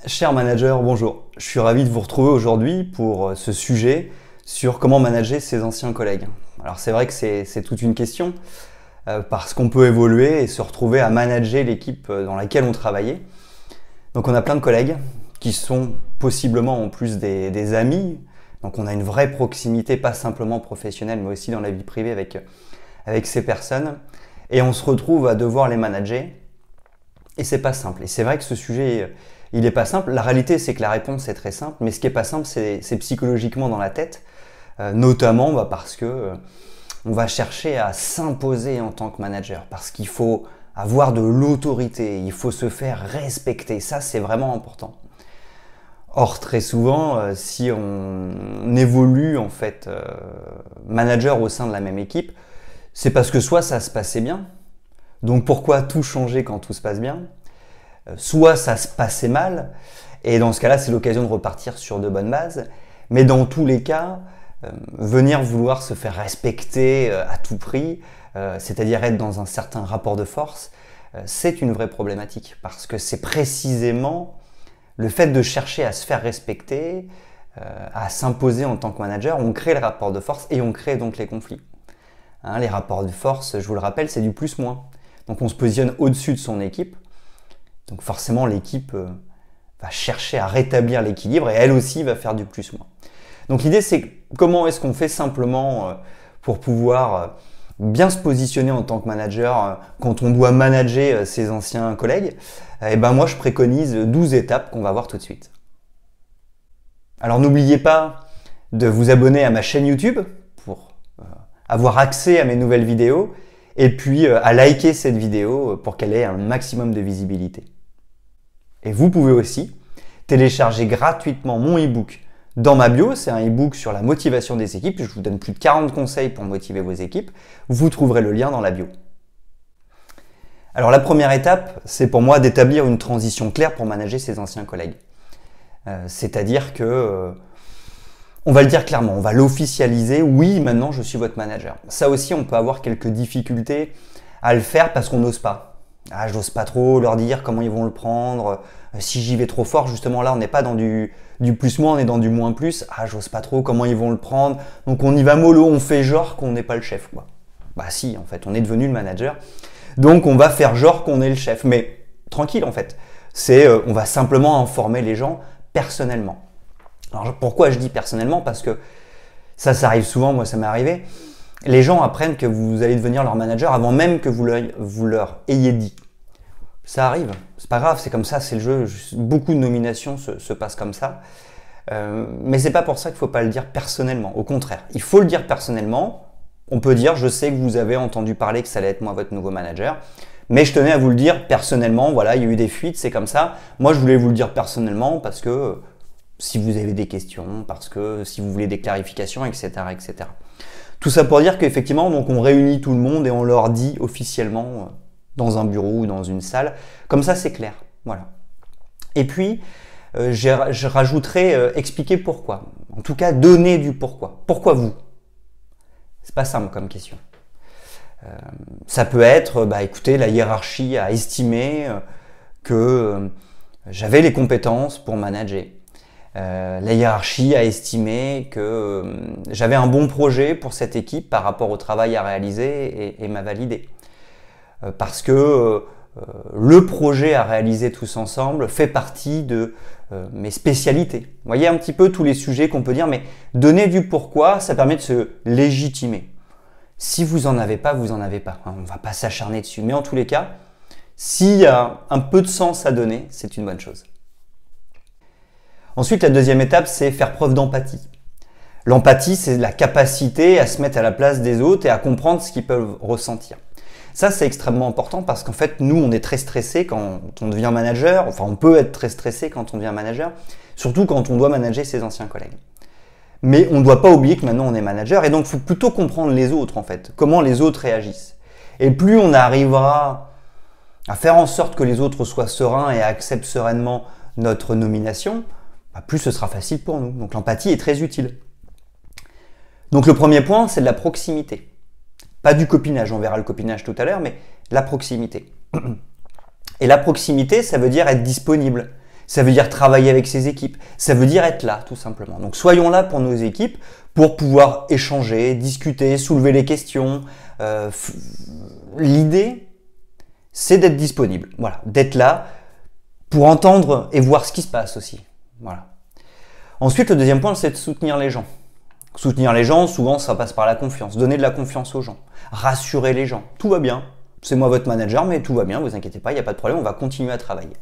Cher manager, bonjour. Je suis ravi de vous retrouver aujourd'hui pour ce sujet sur comment manager ses anciens collègues. Alors c'est vrai que c'est toute une question parce qu'on peut évoluer et se retrouver à manager l'équipe dans laquelle on travaillait. Donc on a plein de collègues qui sont possiblement en plus des amis. Donc on a une vraie proximité, pas simplement professionnelle, mais aussi dans la vie privée avec ces personnes. Et on se retrouve à devoir les manager. Et c'est pas simple. Et c'est vrai que ce sujet, il est pas simple. La réalité, c'est que la réponse est très simple. Mais ce qui est pas simple, c'est psychologiquement dans la tête. Notamment parce que on va chercher à s'imposer en tant que manager. Parce qu'il faut avoir de l'autorité. Il faut se faire respecter. Ça, c'est vraiment important. Or, très souvent, si on évolue en fait manager au sein de la même équipe, c'est parce que soit ça se passait bien, donc pourquoi tout changer quand tout se passe bien? Soit ça se passait mal, et dans ce cas-là, c'est l'occasion de repartir sur de bonnes bases. Mais dans tous les cas, venir vouloir se faire respecter à tout prix, c'est-à-dire être dans un certain rapport de force, c'est une vraie problématique. Parce que c'est précisément le fait de chercher à se faire respecter, à s'imposer en tant que manager, on crée le rapport de force et on crée donc les conflits. Hein, les rapports de force, je vous le rappelle, c'est du plus-moins. Donc on se positionne au-dessus de son équipe. Donc forcément, l'équipe va chercher à rétablir l'équilibre et elle aussi va faire du plus-moins. Donc l'idée, c'est comment est-ce qu'on fait simplement pour pouvoir bien se positionner en tant que manager quand on doit manager ses anciens collègues. Et ben moi, je préconise 12 étapes qu'on va voir tout de suite. Alors n'oubliez pas de vous abonner à ma chaîne YouTube pour avoir accès à mes nouvelles vidéos et puis à liker cette vidéo pour qu'elle ait un maximum de visibilité. Et vous pouvez aussi télécharger gratuitement mon e-book dans ma bio. C'est un e-book sur la motivation des équipes. Je vous donne plus de 40 conseils pour motiver vos équipes. Vous trouverez le lien dans la bio. Alors la première étape, c'est pour moi d'établir une transition claire pour manager ses anciens collègues. C'est-à-dire que on va le dire clairement, on va l'officialiser. Oui, maintenant je suis votre manager. Ça aussi, on peut avoir quelques difficultés à le faire parce qu'on n'ose pas. Ah, j'ose pas trop leur dire comment ils vont le prendre. Si j'y vais trop fort, justement là, on n'est pas dans du plus-moins, on est dans du moins-plus. Ah, j'ose pas trop comment ils vont le prendre. Donc on y va mollo, on fait genre qu'on n'est pas le chef, quoi. Bah si, en fait, on est devenu le manager. Donc on va faire genre qu'on est le chef. Mais tranquille, en fait. On va simplement informer les gens personnellement. Alors pourquoi je dis personnellement? Parce que ça arrive souvent, moi ça m'est arrivé. Les gens apprennent que vous allez devenir leur manager avant même que vous leur ayez dit. Ça arrive, c'est pas grave, c'est comme ça, c'est le jeu. Beaucoup de nominations se passent comme ça. Mais c'est pas pour ça qu'il faut pas le dire personnellement. Au contraire, il faut le dire personnellement. On peut dire, je sais que vous avez entendu parler que ça allait être moi votre nouveau manager, mais je tenais à vous le dire personnellement. Voilà, il y a eu des fuites, c'est comme ça. Moi, je voulais vous le dire personnellement parce que si vous avez des questions, parce que si vous voulez des clarifications, etc., etc. Tout ça pour dire qu'effectivement, donc on réunit tout le monde et on leur dit officiellement dans un bureau ou dans une salle. Comme ça, c'est clair. Voilà. Et puis, je rajouterai expliquer pourquoi. En tout cas, donner du pourquoi. Pourquoi vous? C'est pas simple comme question. Ça peut être, écoutez, la hiérarchie a estimé que j'avais les compétences pour manager. La hiérarchie a estimé que j'avais un bon projet pour cette équipe par rapport au travail à réaliser et m'a validé. Parce que le projet à réaliser tous ensemble fait partie de mes spécialités. Vous voyez un petit peu tous les sujets qu'on peut dire, mais donner du pourquoi, ça permet de se légitimer. Si vous en avez pas, vous en avez pas. On ne va pas s'acharner dessus. Mais en tous les cas, s'il y a un peu de sens à donner, c'est une bonne chose. Ensuite, la deuxième étape, c'est faire preuve d'empathie. L'empathie, c'est la capacité à se mettre à la place des autres et à comprendre ce qu'ils peuvent ressentir. Ça, c'est extrêmement important parce qu'en fait, nous, on est très stressé quand on devient manager. Enfin, on peut être très stressé quand on devient manager, surtout quand on doit manager ses anciens collègues. Mais on ne doit pas oublier que maintenant, on est manager et donc, il faut plutôt comprendre les autres, en fait, comment les autres réagissent. Et plus on arrivera à faire en sorte que les autres soient sereins et acceptent sereinement notre nomination, plus ce sera facile pour nous. Donc l'empathie est très utile. Donc le premier point, c'est de la proximité. Pas du copinage, on verra le copinage tout à l'heure, mais la proximité. Et la proximité, ça veut dire être disponible. Ça veut dire travailler avec ses équipes. Ça veut dire être là, tout simplement. Donc soyons là pour nos équipes, pour pouvoir échanger, discuter, soulever les questions. L'idée, c'est d'être disponible. Voilà, d'être là pour entendre et voir ce qui se passe aussi. Voilà. Ensuite, le deuxième point, c'est de soutenir les gens. Soutenir les gens, souvent, ça passe par la confiance. Donner de la confiance aux gens. Rassurer les gens. Tout va bien. C'est moi votre manager, mais tout va bien, vous inquiétez pas, il n'y a pas de problème, on va continuer à travailler.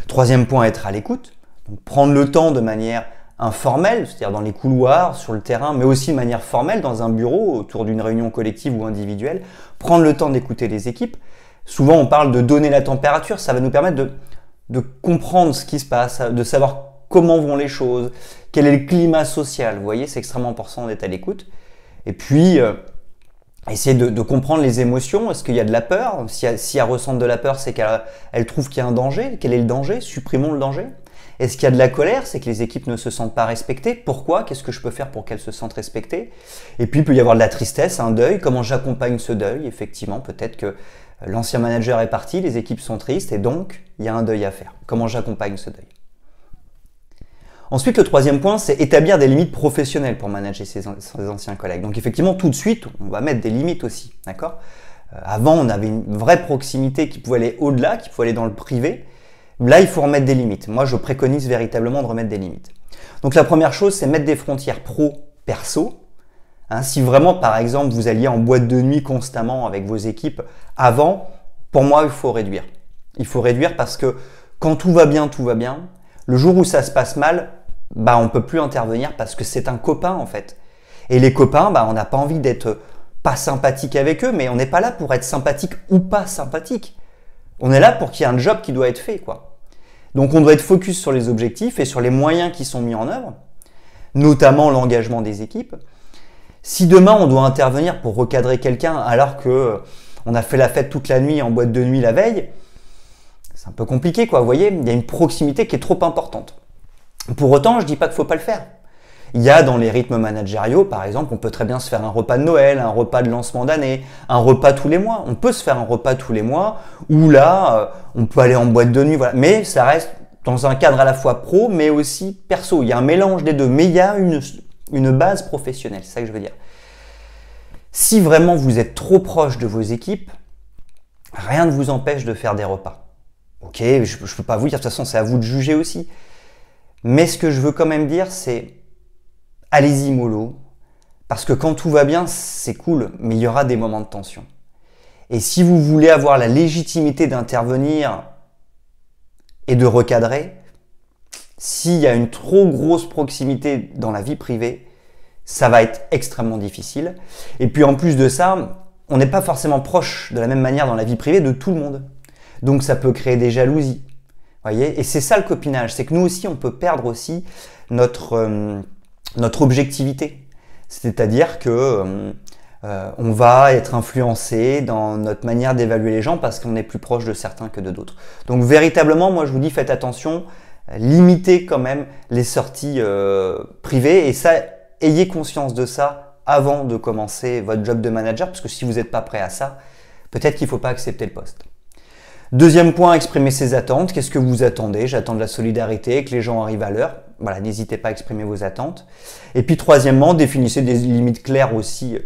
Troisième point, être à l'écoute. Donc, prendre le temps de manière informelle, c'est-à-dire dans les couloirs, sur le terrain, mais aussi de manière formelle, dans un bureau, autour d'une réunion collective ou individuelle. Prendre le temps d'écouter les équipes. Souvent, on parle de donner la température, ça va nous permettre de comprendre ce qui se passe, de savoir comment vont les choses, quel est le climat social. Vous voyez, c'est extrêmement important d'être à l'écoute. Et puis, essayer de comprendre les émotions. Est-ce qu'il y a de la peur? Si elle ressent de la peur, c'est qu'elle trouve qu'il y a un danger. Quel est le danger? Supprimons le danger. Est-ce qu'il y a de la colère? C'est que les équipes ne se sentent pas respectées. Pourquoi? Qu'est-ce que je peux faire pour qu'elles se sentent respectées? Et puis, il peut y avoir de la tristesse, un deuil. Comment j'accompagne ce deuil? Effectivement, peut-être que l'ancien manager est parti, les équipes sont tristes et donc, il y a un deuil à faire. Comment j'accompagne ce deuil? Ensuite, le troisième point, c'est établir des limites professionnelles pour manager ses anciens collègues. Donc effectivement, tout de suite, on va mettre des limites aussi, d'accord? Avant, on avait une vraie proximité qui pouvait aller au-delà, qui pouvait aller dans le privé. Là, il faut remettre des limites. Moi, je préconise véritablement de remettre des limites. Donc la première chose, c'est mettre des frontières pro-perso. Si vraiment, par exemple, vous alliez en boîte de nuit constamment avec vos équipes avant, pour moi, il faut réduire. Il faut réduire parce que quand tout va bien, tout va bien. Le jour où ça se passe mal, on ne peut plus intervenir parce que c'est un copain en fait. Et les copains, on n'a pas envie d'être pas sympathique avec eux, mais on n'est pas là pour être sympathique ou pas sympathique. On est là pour qu'il y ait un job qui doit être fait, quoi. Donc on doit être focus sur les objectifs et sur les moyens qui sont mis en œuvre, notamment l'engagement des équipes. Si demain on doit intervenir pour recadrer quelqu'un alors que on a fait la fête toute la nuit en boîte de nuit la veille, c'est un peu compliqué, quoi. Vous voyez, il y a une proximité qui est trop importante. Pour autant, je dis pas qu'il faut pas le faire. Il y a dans les rythmes managériaux, par exemple, on peut très bien se faire un repas de Noël, un repas de lancement d'année, un repas tous les mois. On peut se faire un repas tous les mois où là, on peut aller en boîte de nuit, voilà. Mais ça reste dans un cadre à la fois pro, mais aussi perso. Il y a un mélange des deux, mais il y a une base professionnelle, c'est ça que je veux dire. Si vraiment vous êtes trop proche de vos équipes, rien ne vous empêche de faire des repas. Ok, je ne peux pas vous dire, de toute façon, c'est à vous de juger aussi. Mais ce que je veux quand même dire, c'est allez-y mollo, parce que quand tout va bien, c'est cool, mais il y aura des moments de tension. Et si vous voulez avoir la légitimité d'intervenir et de recadrer, s'il y a une trop grosse proximité dans la vie privée, ça va être extrêmement difficile. Et puis en plus de ça, on n'est pas forcément proche de la même manière dans la vie privée de tout le monde. Donc ça peut créer des jalousies. Voyez, et c'est ça le copinage, c'est que nous aussi on peut perdre aussi notre objectivité. C'est-à-dire que on va être influencé dans notre manière d'évaluer les gens parce qu'on est plus proche de certains que de d'autres. Donc véritablement, moi je vous dis faites attention, limitez quand même les sorties privées et ça, ayez conscience de ça avant de commencer votre job de manager parce que si vous n'êtes pas prêt à ça, peut-être qu'il ne faut pas accepter le poste. Deuxième point, exprimer ses attentes. Qu'est-ce que vous attendez? J'attends de la solidarité, que les gens arrivent à l'heure. Voilà, n'hésitez pas à exprimer vos attentes. Et puis troisièmement, définissez des limites claires aussi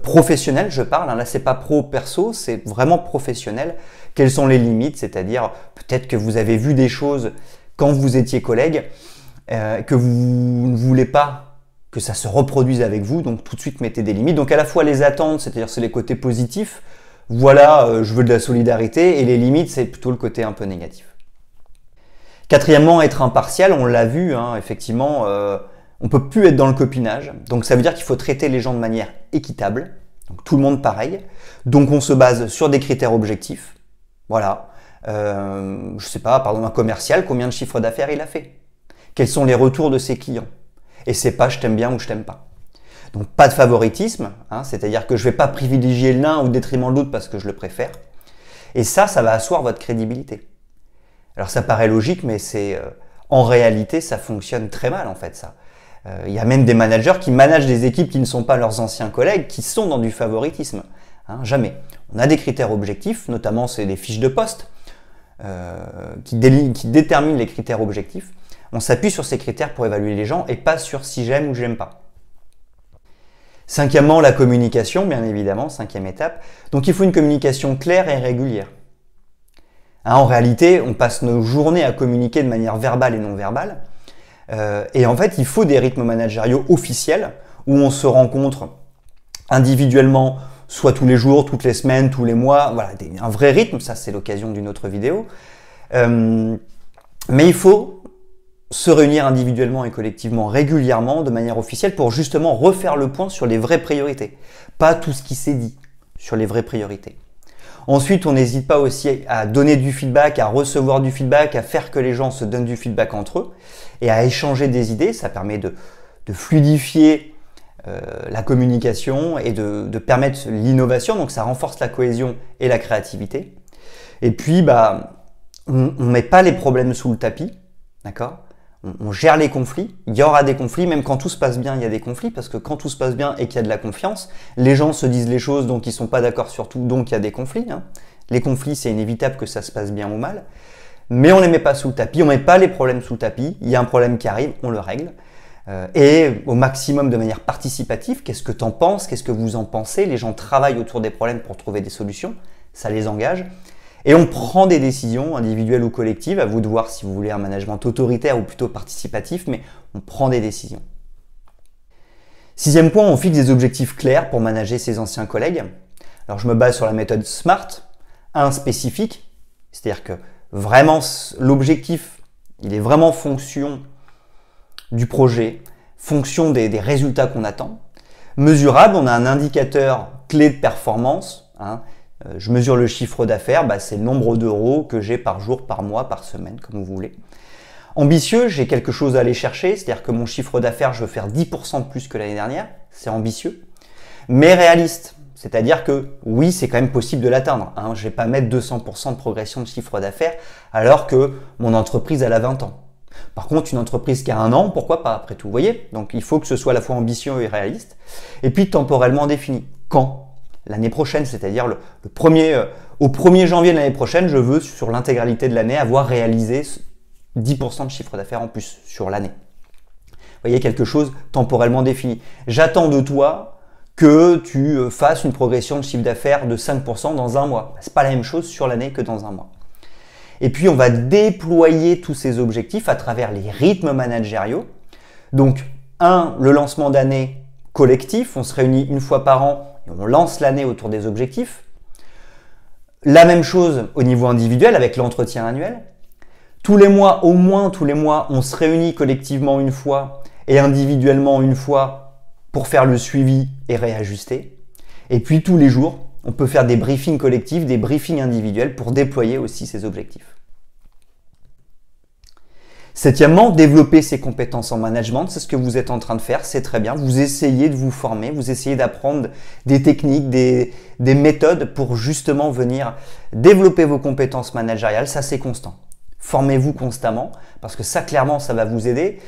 professionnelles, je parle. Là, c'est pas pro-perso, c'est vraiment professionnel. Quelles sont les limites? C'est-à-dire, peut-être que vous avez vu des choses quand vous étiez collègue, que vous ne voulez pas que ça se reproduise avec vous, donc tout de suite mettez des limites. Donc à la fois les attentes, c'est-à-dire c'est les côtés positifs, voilà, je veux de la solidarité, et les limites, c'est plutôt le côté un peu négatif. Quatrièmement, être impartial, on l'a vu, effectivement, on peut plus être dans le copinage, donc ça veut dire qu'il faut traiter les gens de manière équitable, donc tout le monde pareil, donc on se base sur des critères objectifs, voilà, je sais pas, pardon, un commercial, combien de chiffre d'affaires il a fait? Quels sont les retours de ses clients? Et c'est pas je t'aime bien ou je t'aime pas. Donc pas de favoritisme, c'est-à-dire que je ne vais pas privilégier l'un au détriment de l'autre parce que je le préfère. Et ça va asseoir votre crédibilité. Alors ça paraît logique, mais en réalité, ça fonctionne très mal en fait ça. Il y a même des managers qui managent des équipes qui ne sont pas leurs anciens collègues, qui sont dans du favoritisme. Jamais. On a des critères objectifs, notamment c'est des fiches de poste. qui détermine les critères objectifs. On s'appuie sur ces critères pour évaluer les gens et pas sur si j'aime ou j'aime pas. Cinquièmement, la communication, bien évidemment, cinquième étape. Donc il faut une communication claire et régulière. En réalité, on passe nos journées à communiquer de manière verbale et non verbale. Et en fait, il faut des rythmes managériaux officiels où on se rencontre individuellement, soit tous les jours, toutes les semaines, tous les mois. Voilà, un vrai rythme, ça c'est l'occasion d'une autre vidéo. Mais il faut se réunir individuellement et collectivement régulièrement de manière officielle pour justement refaire le point sur les vraies priorités. Pas tout ce qui s'est dit, sur les vraies priorités. Ensuite, on n'hésite pas aussi à donner du feedback, à recevoir du feedback, à faire que les gens se donnent du feedback entre eux et à échanger des idées. Ça permet de fluidifier la communication et de permettre l'innovation. Donc, ça renforce la cohésion et la créativité. Et puis, on ne met pas les problèmes sous le tapis, d'accord ? On gère les conflits, il y aura des conflits, même quand tout se passe bien, il y a des conflits, parce que quand tout se passe bien et qu'il y a de la confiance, les gens se disent les choses, donc ils ne sont pas d'accord sur tout, donc il y a des conflits. Les conflits, c'est inévitable que ça se passe bien ou mal, mais on ne les met pas sous le tapis, on ne met pas les problèmes sous le tapis, il y a un problème qui arrive, on le règle, et au maximum de manière participative, qu'est-ce que tu en penses, qu'est-ce que vous en pensez, les gens travaillent autour des problèmes pour trouver des solutions, ça les engage. Et on prend des décisions individuelles ou collectives, à vous de voir si vous voulez un management autoritaire ou plutôt participatif, mais on prend des décisions. Sixième point, on fixe des objectifs clairs pour manager ses anciens collègues. Alors je me base sur la méthode SMART, un spécifique, c'est-à-dire que vraiment l'objectif, il est vraiment fonction du projet, fonction des résultats qu'on attend. Mesurable, on a un indicateur clé de performance, je mesure le chiffre d'affaires, c'est le nombre d'euros que j'ai par jour, par mois, par semaine, comme vous voulez. Ambitieux, j'ai quelque chose à aller chercher, c'est-à-dire que mon chiffre d'affaires, je veux faire 10% de plus que l'année dernière, c'est ambitieux. Mais réaliste, c'est-à-dire que oui, c'est quand même possible de l'atteindre. Je ne vais pas mettre 200% de progression de chiffre d'affaires alors que mon entreprise, elle a 20 ans. Par contre, une entreprise qui a 1 an, pourquoi pas après tout, vous voyez? Donc il faut que ce soit à la fois ambitieux et réaliste. Et puis temporellement défini. Quand? L'année prochaine, c'est-à-dire au 1er janvier de l'année prochaine, je veux sur l'intégralité de l'année avoir réalisé 10% de chiffre d'affaires en plus sur l'année. Vous voyez, quelque chose temporellement défini. J'attends de toi que tu fasses une progression de chiffre d'affaires de 5% dans 1 mois. Ce n'est pas la même chose sur l'année que dans 1 mois. Et puis, on va déployer tous ces objectifs à travers les rythmes managériaux. Donc, le lancement d'année collectif, on se réunit 1 fois par an et on lance l'année autour des objectifs. La même chose au niveau individuel avec l'entretien annuel. Tous les mois, au moins tous les mois, on se réunit collectivement 1 fois et individuellement 1 fois pour faire le suivi et réajuster. Et puis tous les jours, on peut faire des briefings collectifs, des briefings individuels pour déployer aussi ces objectifs. Septièmement, développer ses compétences en management, c'est ce que vous êtes en train de faire, c'est très bien. Vous essayez de vous former, vous essayez d'apprendre des techniques, des méthodes pour justement venir développer vos compétences managériales, ça c'est constant. Formez-vous constamment parce que ça clairement ça va vous aider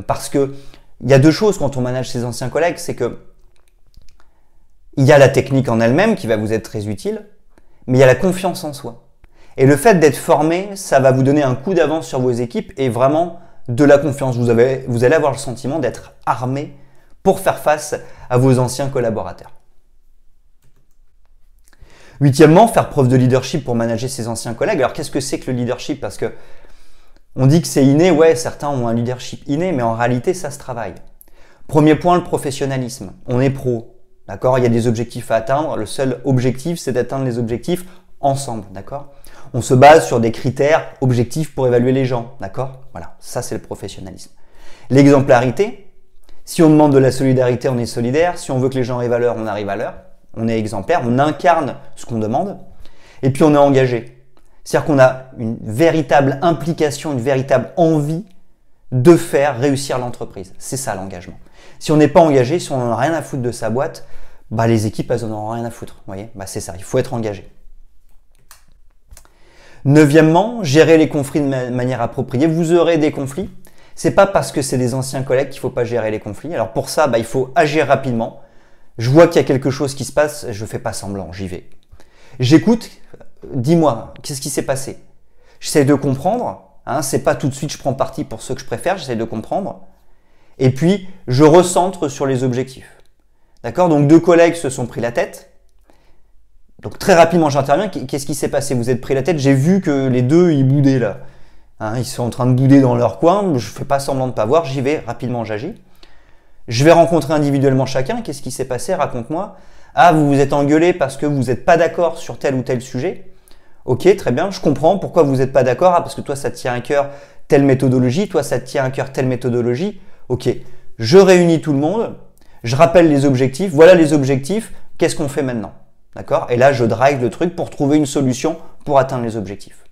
parce que il y a 2 choses quand on manage ses anciens collègues, c'est que il y a la technique en elle-même qui va vous être très utile, mais il y a la confiance en soi. Et le fait d'être formé, ça va vous donner un coup d'avance sur vos équipes et vraiment de la confiance. Vous allez avoir le sentiment d'être armé pour faire face à vos anciens collaborateurs. Huitièmement, faire preuve de leadership pour manager ses anciens collègues. Alors qu'est-ce que c'est que le leadership? Parce que on dit que c'est inné, ouais, certains ont un leadership inné, mais en réalité, ça se travaille. Premier point, le professionnalisme. On est pro, d'accord? Il y a des objectifs à atteindre. Le seul objectif, c'est d'atteindre les objectifs ensemble, d'accord? On se base sur des critères objectifs pour évaluer les gens, d'accord? Voilà, ça c'est le professionnalisme. L'exemplarité, si on demande de la solidarité, on est solidaire. Si on veut que les gens arrivent à l'heure, on arrive à l'heure. On est exemplaire, on incarne ce qu'on demande. Et puis on est engagé. C'est-à-dire qu'on a une véritable implication, une véritable envie de faire réussir l'entreprise. C'est ça l'engagement. Si on n'est pas engagé, si on n'en a rien à foutre de sa boîte, les équipes, elles n'en ont rien à foutre. Vous voyez, c'est ça, il faut être engagé. Neuvièmement, gérer les conflits de manière appropriée. Vous aurez des conflits. C'est pas parce que c'est des anciens collègues qu'il faut pas gérer les conflits. Alors pour ça, il faut agir rapidement. Je vois qu'il y a quelque chose qui se passe, je fais pas semblant, j'y vais. J'écoute, dis-moi, qu'est-ce qui s'est passé? J'essaie de comprendre. Hein, c'est pas tout de suite je prends parti pour ceux que je préfère, j'essaie de comprendre. Et puis, je recentre sur les objectifs. D'accord? Donc, 2 collègues se sont pris la tête. Donc, très rapidement, j'interviens. Qu'est-ce qui s'est passé? Vous êtes pris la tête. J'ai vu que les 2, ils boudaient là. Hein, ils sont en train de bouder dans leur coin. Je fais pas semblant de pas voir. J'y vais. Rapidement, j'agis. Je vais rencontrer individuellement chacun. Qu'est-ce qui s'est passé? Raconte-moi. Ah, vous vous êtes engueulé parce que vous n'êtes pas d'accord sur tel ou tel sujet. Ok, très bien. Je comprends. Pourquoi vous n'êtes pas d'accord? Ah, parce que toi, ça te tient à cœur telle méthodologie. Toi, ça te tient à cœur telle méthodologie. Ok. Je réunis tout le monde. Je rappelle les objectifs. Voilà les objectifs. Qu'est-ce qu'on fait maintenant? D'accord? Et là, je drive le truc pour trouver une solution pour atteindre les objectifs.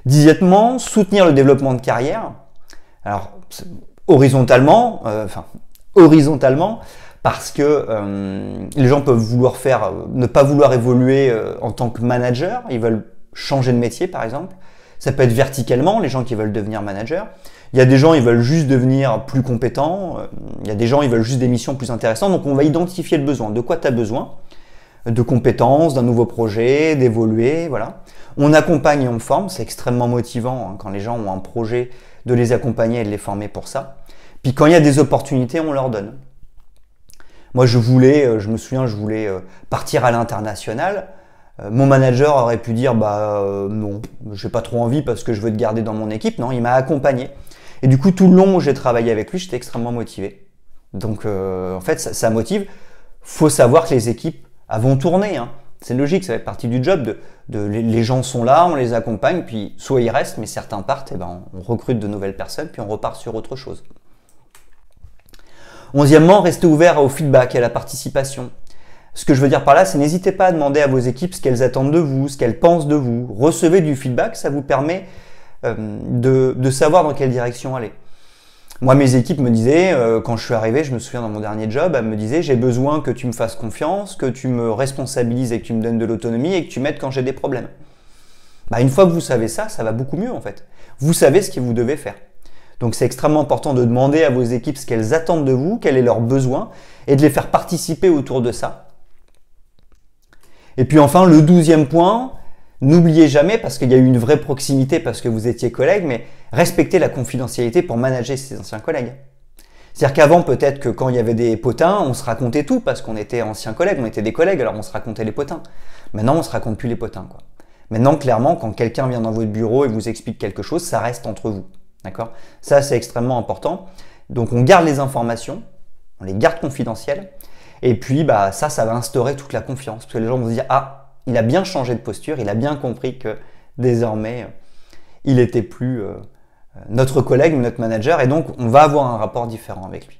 Dixièmement, soutenir le développement de carrière. Alors, horizontalement, parce que les gens peuvent vouloir ne pas vouloir évoluer en tant que manager. Ils veulent changer de métier, par exemple. Ça peut être verticalement, les gens qui veulent devenir manager. Il y a des gens, ils veulent juste devenir plus compétents. Il y a des gens, ils veulent juste des missions plus intéressantes. Donc, on va identifier le besoin. De quoi tu as besoin? De compétences, d'un nouveau projet, d'évoluer, voilà. On accompagne et on forme. C'est extrêmement motivant hein, quand les gens ont un projet de les accompagner et de les former pour ça. Puis, quand il y a des opportunités, on leur donne. Moi, je me souviens, je voulais partir à l'international. Mon manager aurait pu dire, non, j'ai pas trop envie parce que je veux te garder dans mon équipe. Non, il m'a accompagné. Et du coup, tout le long où j'ai travaillé avec lui, j'étais extrêmement motivé. Donc, en fait, ça motive. Faut savoir que les équipes vont tourner. Hein. C'est logique, ça fait partie du job. Les gens sont là, on les accompagne, puis soit ils restent, mais certains partent, et on recrute de nouvelles personnes, puis on repart sur autre chose. 11e, restez ouvert au feedback et à la participation. Ce que je veux dire par là, c'est n'hésitez pas à demander à vos équipes ce qu'elles attendent de vous, ce qu'elles pensent de vous. Recevez du feedback, ça vous permet de savoir dans quelle direction aller. Moi, mes équipes me disaient, quand je suis arrivé, je me souviens dans mon dernier job, elles me disaient, j'ai besoin que tu me fasses confiance, que tu me responsabilises et que tu me donnes de l'autonomie et que tu m'aides quand j'ai des problèmes. Une fois que vous savez ça, ça va beaucoup mieux en fait. Vous savez ce que vous devez faire. Donc c'est extrêmement important de demander à vos équipes ce qu'elles attendent de vous, quel est leur besoin, et de les faire participer autour de ça. Et puis enfin, le 12e point, n'oubliez jamais, parce qu'il y a eu une vraie proximité parce que vous étiez collègues, mais respectez la confidentialité pour manager ses anciens collègues. C'est-à-dire qu'avant, peut-être que quand il y avait des potins, on se racontait tout parce qu'on était anciens collègues, on était des collègues, alors on se racontait les potins. Maintenant, on se raconte plus les potins, quoi. Maintenant, clairement, quand quelqu'un vient dans votre bureau et vous explique quelque chose, ça reste entre vous. D'accord? Ça, c'est extrêmement important. Donc, on garde les informations, on les garde confidentielles. Et puis, ça va instaurer toute la confiance. Parce que les gens vont se dire, ah, il a bien changé de posture, il a bien compris que désormais, il n'était plus notre collègue, notre manager. Et donc, on va avoir un rapport différent avec lui.